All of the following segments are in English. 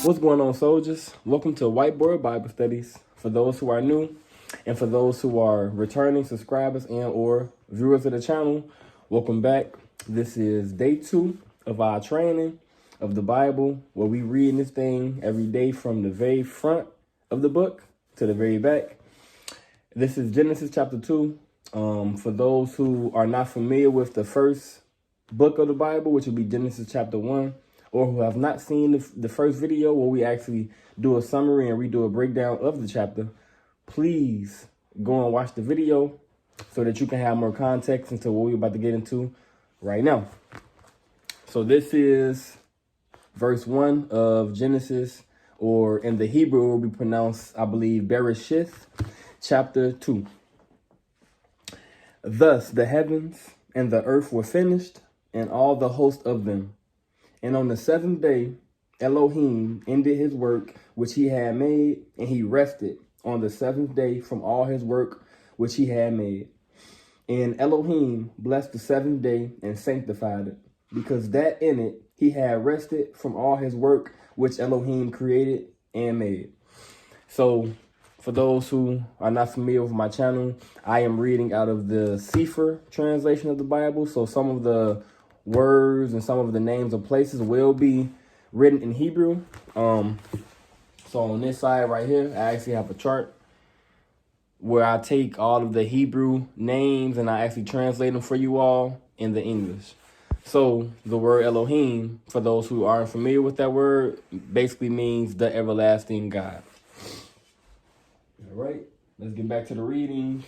What's going on, soldiers? Welcome to Whiteboard Bible Studies. For those who are new and for those who are returning subscribers and or viewers of the channel, welcome back. This is day 2 of our training of the Bible, where we read this thing every day from the very front of the book to the very back. This is Genesis chapter 2. For those who are not familiar with the first book of the Bible, which would be Genesis chapter 1, or who have not seen the first video where we actually do a summary and we do a breakdown of the chapter, please go and watch the video so that you can have more context into what we're about to get into right now. So this is verse 1 of Genesis, or in the Hebrew it will be pronounced, I believe, Bereshith, chapter 2. Thus the heavens and the earth were finished, and all the host of them. And on the seventh day, Elohiym ended his work which he had made, and he rested on the seventh day from all his work which he had made. And Elohiym blessed the seventh day and sanctified it, because that in it he had rested from all his work which Elohiym created and made. So, for those who are not familiar with my channel, I am reading out of the Sefer translation of the Bible. So some of the words and some of the names of places will be written in Hebrew. So on this side right here, I actually have a chart where I take all of the Hebrew names and I actually translate them for you all in the English. So the word Elohiym, for those who aren't familiar with that word, basically means the everlasting God. All right, let's get back to the reading.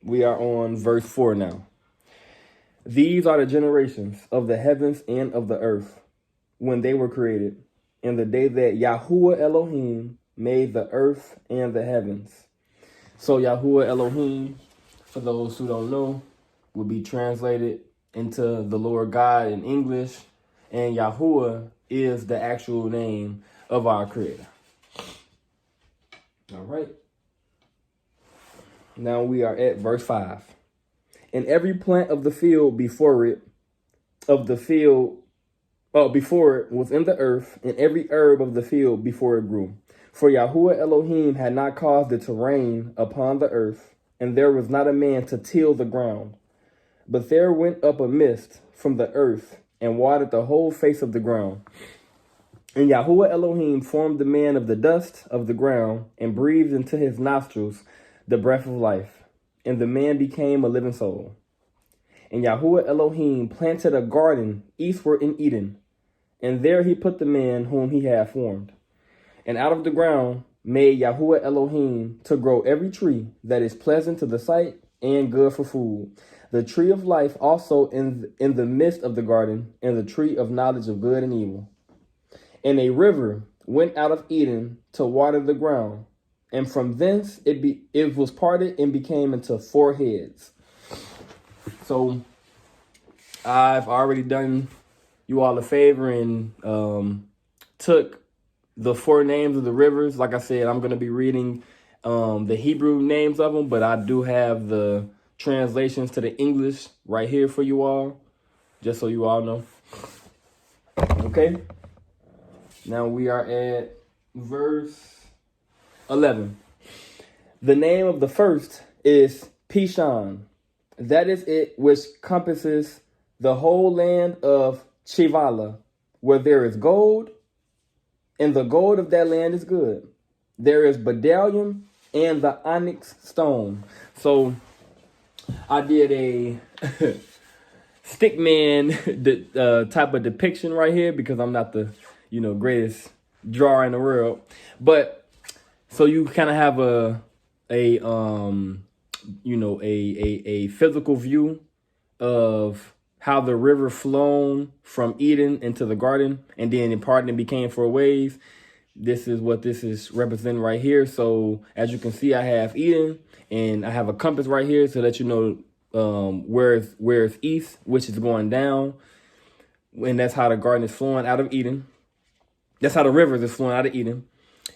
We are on verse 4 now. These are the generations of the heavens and of the earth when they were created, in the day that Yahuah Elohiym made the earth and the heavens. So Yahuah Elohiym, for those who don't know, will be translated into the Lord God in English, and Yahuah is the actual name of our Creator. All right. Now we are at verse 5. And every plant of the field before it was in the earth, and every herb of the field before it grew. For Yahuah Elohiym had not caused it to rain upon the earth, and there was not a man to till the ground. But there went up a mist from the earth, and watered the whole face of the ground. And Yahuah Elohiym formed the man of the dust of the ground, and breathed into his nostrils the breath of life. And the man became a living soul. And Yahuah Elohiym planted a garden eastward in Eden, and there he put the man whom he had formed. And out of the ground made Yahuah Elohiym to grow every tree that is pleasant to the sight and good for food, the tree of life also in the midst of the garden, and the tree of knowledge of good and evil. And a river went out of Eden to water the ground, and from thence it was parted and became into 4 heads. So I've already done you all a favor and took the 4 names of the rivers. Like I said, I'm going to be reading the Hebrew names of them, but I do have the translations to the English right here for you all, just so you all know. Okay. Now we are at verse 11. The name of the first is Pishon. That is it which compasses the whole land of Chivala, where there is gold, and the gold of that land is good. There is bdellium and the onyx stone. So I did a stickman type of depiction right here because I'm not the greatest drawer in the world, but so you kind of have a physical view of how the river flown from Eden into the garden, and then in part it became 4 ways. This is what this is representing right here. So as you can see, I have Eden, and I have a compass right here so that you know where it's east, which is going down, and that's how the garden is flowing out of Eden. That's how the rivers is flowing out of Eden.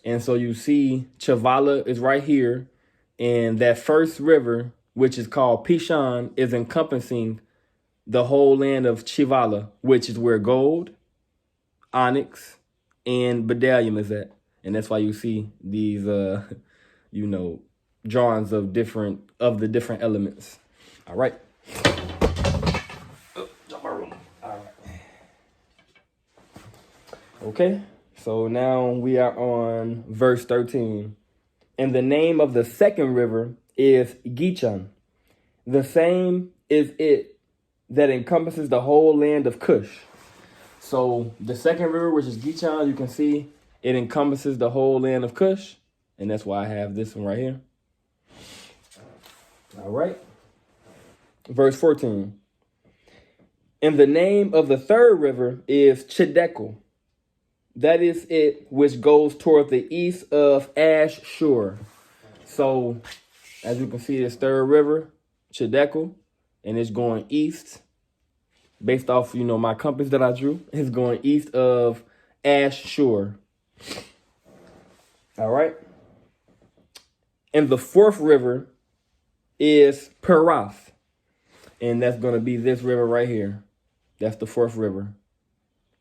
And so you see Chavala is right here, and that first river, which is called Pishon, is encompassing the whole land of Chivala, which is where gold, onyx, and Bdellium is at. And that's why you see these, drawings of the different elements. All right. Oh, jump my room. All right. Okay. So now we are on verse 13. And the name of the second river is Gichon. The same is it that encompasses the whole land of Cush. So the second river, which is Gichon, you can see it encompasses the whole land of Cush. And that's why I have this one right here. All right. Verse 14. And the name of the third river is Chedekel. That is it which goes toward the east of Ashur. So as you can see, this third river, Chedekel, and it's going east. Based off, my compass that I drew, it's going east of Ashur. All right. And the fourth river is Perath. And that's going to be this river right here. That's the fourth river,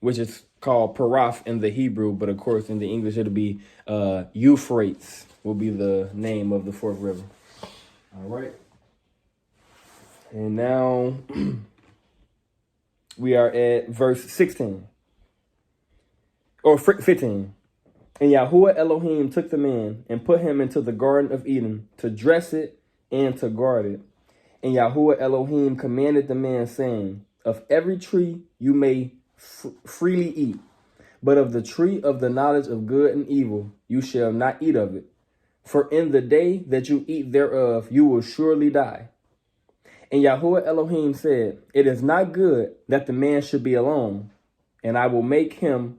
which is called Perath in the Hebrew. But of course, in the English, it'll be Euphrates will be the name of the fourth river. All right. And now we are at verse 16 or 15. And Yahuah Elohiym took the man and put him into the Garden of Eden to dress it and to guard it. And Yahuah Elohiym commanded the man, saying, of every tree you may freely eat, but of the tree of the knowledge of good and evil you shall not eat of it. For in the day that you eat thereof, you will surely die. And Yahuah Elohiym said, it is not good that the man should be alone, and I will make him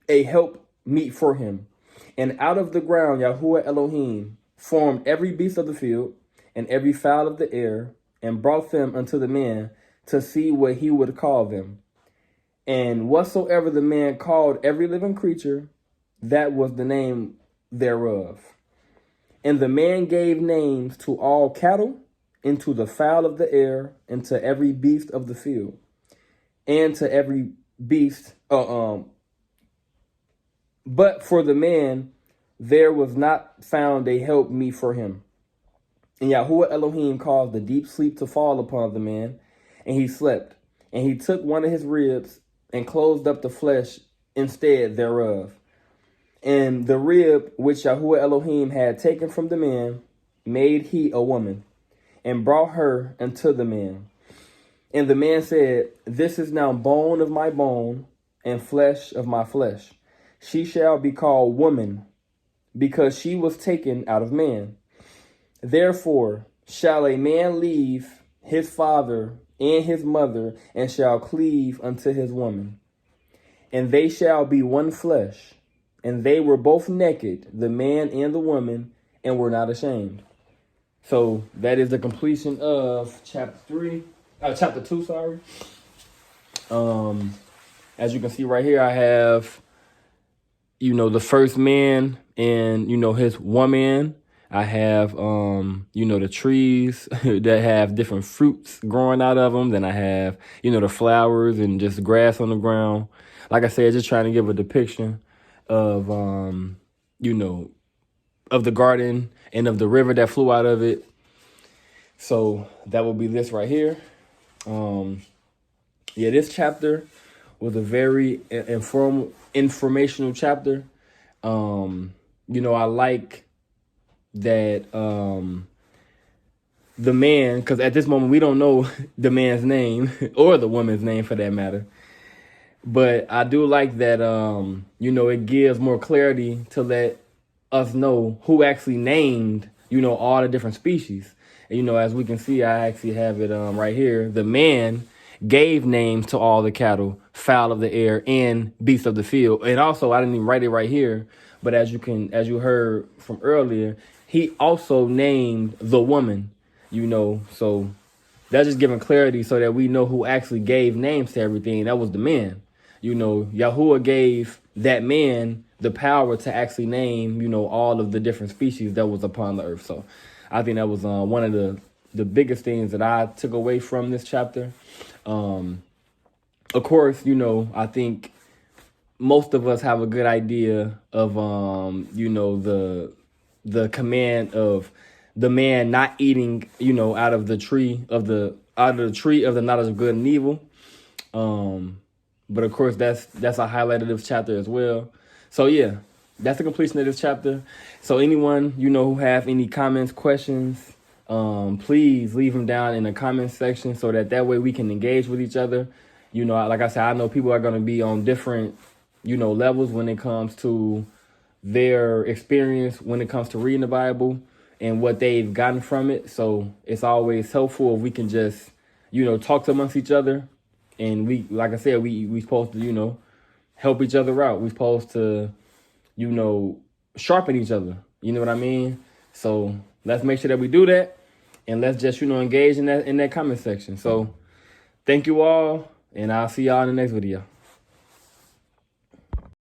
a help meet for him. And out of the ground Yahuah Elohiym formed every beast of the field and every fowl of the air, and brought them unto the man to see what he would call them. And whatsoever the man called every living creature, that was the name thereof. And the man gave names to all cattle, and to the fowl of the air, and to every beast of the field, and to every beast. But for the man, there was not found a help meet for him. And Yahuah Elohiym caused the deep sleep to fall upon the man, and he slept. And he took one of his ribs and closed up the flesh instead thereof. And the rib which Yahuah Elohiym had taken from the man made he a woman, and brought her unto the man. And the man said, this is now bone of my bone, and flesh of my flesh. She shall be called woman, because she was taken out of man. Therefore shall a man leave his father and his mother, and shall cleave unto his woman, and they shall be one flesh. And they were both naked, the man and the woman, and were not ashamed. So that is the completion of chapter 2, sorry. As you can see right here, I have, the first man and, his woman. I have, the trees that have different fruits growing out of them. Then I have, the flowers and just grass on the ground. Like I said, just trying to give a depiction of, of the garden and of the river that flew out of it. So that will be this right here. This chapter was a very informational chapter. I like that the man, because at this moment we don't know the man's name or the woman's name for that matter. But I do like that, it gives more clarity to let us know who actually named, all the different species. And, as we can see, I actually have it right here. The man gave names to all the cattle, fowl of the air, and beasts of the field. And also, I didn't even write it right here, but as you heard from earlier, he also named the woman, so that's just giving clarity so that we know who actually gave names to everything. That was the man. Yahuah gave that man the power to actually name, all of the different species that was upon the earth. So I think that was one of the biggest things that I took away from this chapter. Of course, I think most of us have a good idea of, you know, the command of the man not eating, you know, out of the tree of the knowledge of good and evil. But of course, that's a highlight of this chapter as well. So yeah, that's the completion of this chapter. So anyone, you know, who have any comments, questions, please leave them down in the comment section so that way we can engage with each other. You know, like I said, I know people are going to be on different, you know, levels when it comes to their experience when it comes to reading the Bible and what they've gotten from it. So it's always helpful if we can just, you know, talk amongst each other. And we, like I said, we supposed to, you know, help each other out. We supposed to, you know, sharpen each other. You know what I mean? So let's make sure that we do that. And let's just, you know, engage in that comment section. So thank you all. And I'll see y'all in the next video.